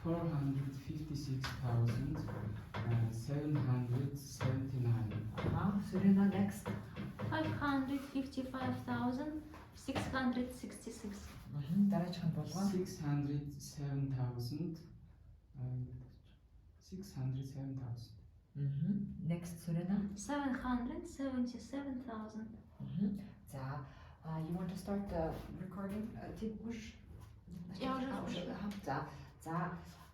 456,779. Surena next. 555,666. Дараагийн болгоо. 607,607,000. Next Surena. 777,000. За, you want to start the recording? Push. За,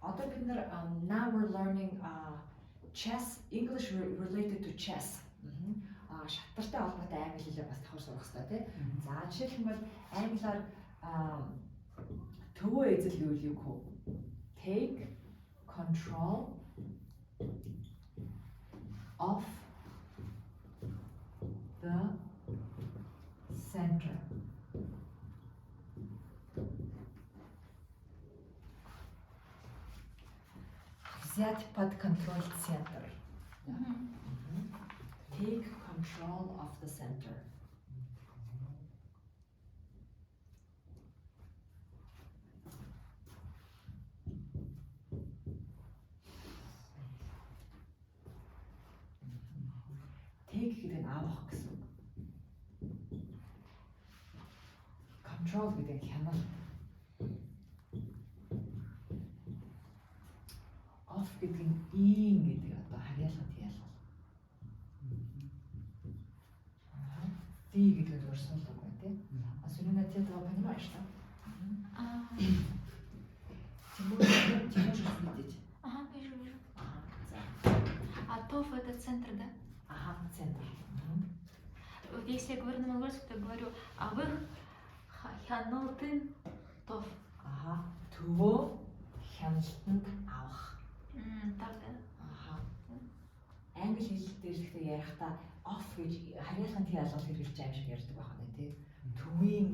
одоо бид нар now we're learning chess, English related to chess. Шатартай холбоотой англи хэлээр бас давхар сурах хэрэгтэй тий. За, жишээлх юм бол англиар төвөө эзэл гэвэл юу гэх вэ? Take control of the center. Взять под контроль центр. Take control of the center. Take гэдэг нь авах гэсэн үг. Control гэдэг нь хянах. Off гэдэг нь ийн гэдэг одоо харьяалгад ялгал. Ты гэдэг нь өрсөлдөг бай тээ. Особенно те этого понимаешь, да? Ты можешь видеть. Вижу. А ТОВ это центр, да? Центр. Вот если я говорю на монгольском, то я говорю, а вы хяналтын ТОВ. Төвөө хяналтанд авах. Так, да? Англи хэл дээр л ярихдаа off гэж харьяалгын ялгал хэрэгжилж аим шиг ярьдаг байна тий. Төвийн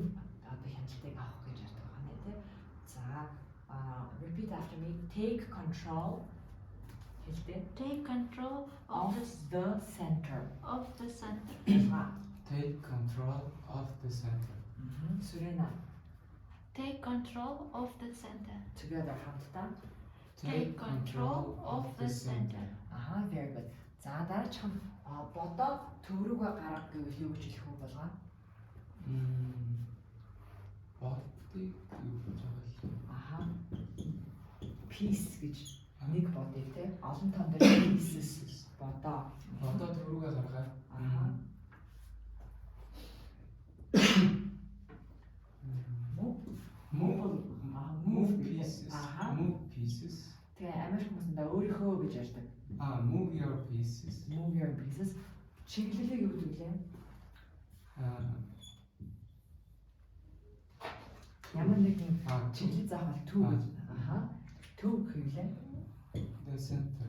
одоо хяналтыг авах гэж ярьдаг байна тий. За, repeat after me. Take control. Take control of the center. Of the center. Take control of the center. Surena. Take control of the center. Together хамтдаа. Take control of the center. Very good. За, дараагийн бодоод төв рүүгээ гарга гэвэл юу гэж хэлэх үү болгоо? Бодыг юу гэж байгаа л. Peace гэж нэг бодъё те. Олон том дээр pieces бодоо. Бодоо төв рүүгээ гаргаад. Move pieces. Move pieces. Тэгээ Америк хүмүүсэндээ өөрийнхөө гэж ярьдаг. Move your pieces. Move your pieces. Чиглэлийг юу гэдэг вэ? Ямар нэгэн чиглэл заавал төв гэж. Төв гэхэлээ. The center.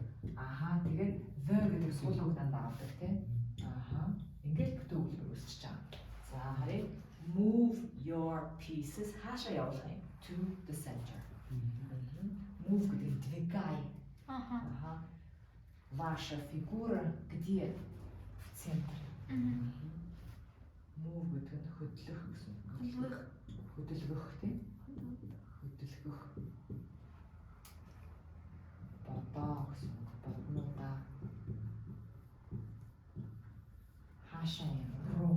Тэгээд the гэдэг суулгаг дандаа авдаг тийм. Ингээд бүтэн өгүүлбэр үүсчихэж байгаа. За харъя. Move your pieces. Хаашаа явуулах юм? To the center. Move гэдэг нь двигай. Ваша фигура где в центре? Move гэдэг нь хөдлөх гэсэн. Хөдөлгөх тийм. Хөдөлгөх. Бодоо гэсэн. Боднуудаа. Хаашаа юм? Руу.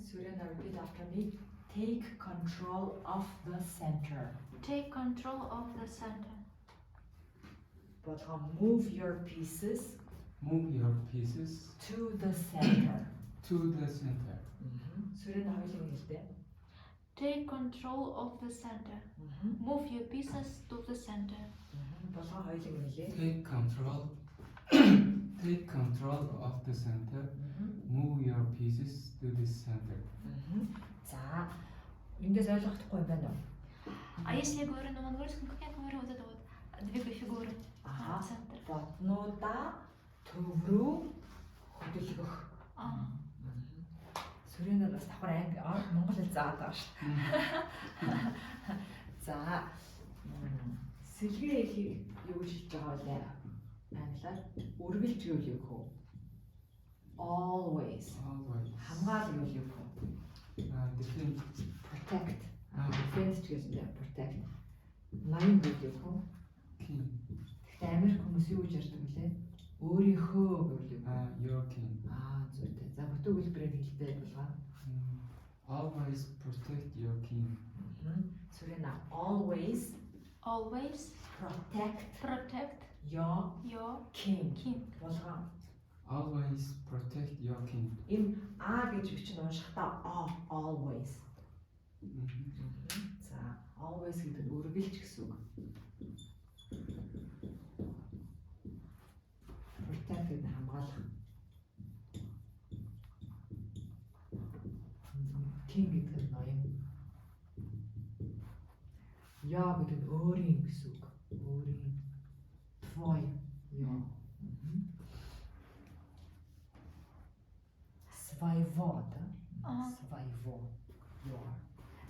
Surena, repeat after me. Take control of the center. Take control of the center. Move your pieces. Move your pieces to the center. To the center. Surena, хоёулаа хэлдэг. Take control of the center. Move your pieces to the center. Хоёулаа хэлээ. Take control. Take control of the center. Move your pieces to the center. За, эндээс ойлгохдохгүй юм байна уу? А если я говорю на монгольском, как я говорю вот это вот двигай фигуры в центр? Боднуудаа төв рүү хөдөлгөх. Сүрэнээр бас давхар анги монгол хэл заадаг байгаа шүү дээ. За, сэлгээ хэлхийг юу гэж хэлж байгаа вэ? Англиар үргэлж гэвэл юу гэх вэ? гэж protect. Ноён гэвэл юу? King. Гэхдээ Америк хүмүүс юу гэж ярьдаг вүлээ? Өөрийнхөө гэвэл юу? Your king. Зүйтэй. За бүтэн хэлбэрээр хэлдэг болгоо. Always protect your king. Сүрэнэ always Always protect protect your your king king. болгоо. Always protect your king. Энэ а гэж бичиж уншихдаа always. За always гэдэг нь үргэлж гэсэн үг. Protect гэдэг нь хамгаалах. King гэдэг нь ноён. Яа гэдэг нь өөрийн гэсэн үг. Өөрийн твой яа. Своего, да? Своего. Your.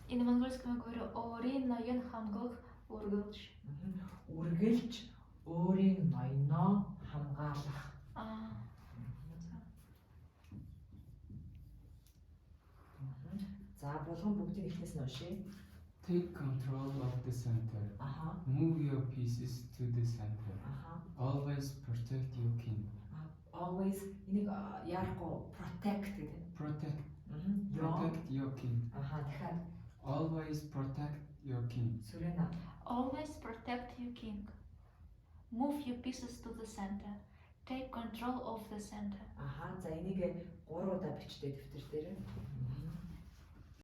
И на монгольском я говорю орин ноён хамгаалах үргэлж. Үргэлж өөрийн ноёноо хамгаалах. За болгон бүгдийг эхнээс нь уншъя. Take control of the center. Move your pieces to the center. Always protect your king. Always энийг яахгүй protect гэдэг. Protect Your. your king. Дахиад Always protect your king. сүрэнэ. Always protect your king. Move your pieces to the center. Take control of the center. За энийг 3 удаа бичдэг дэвтэр дээр.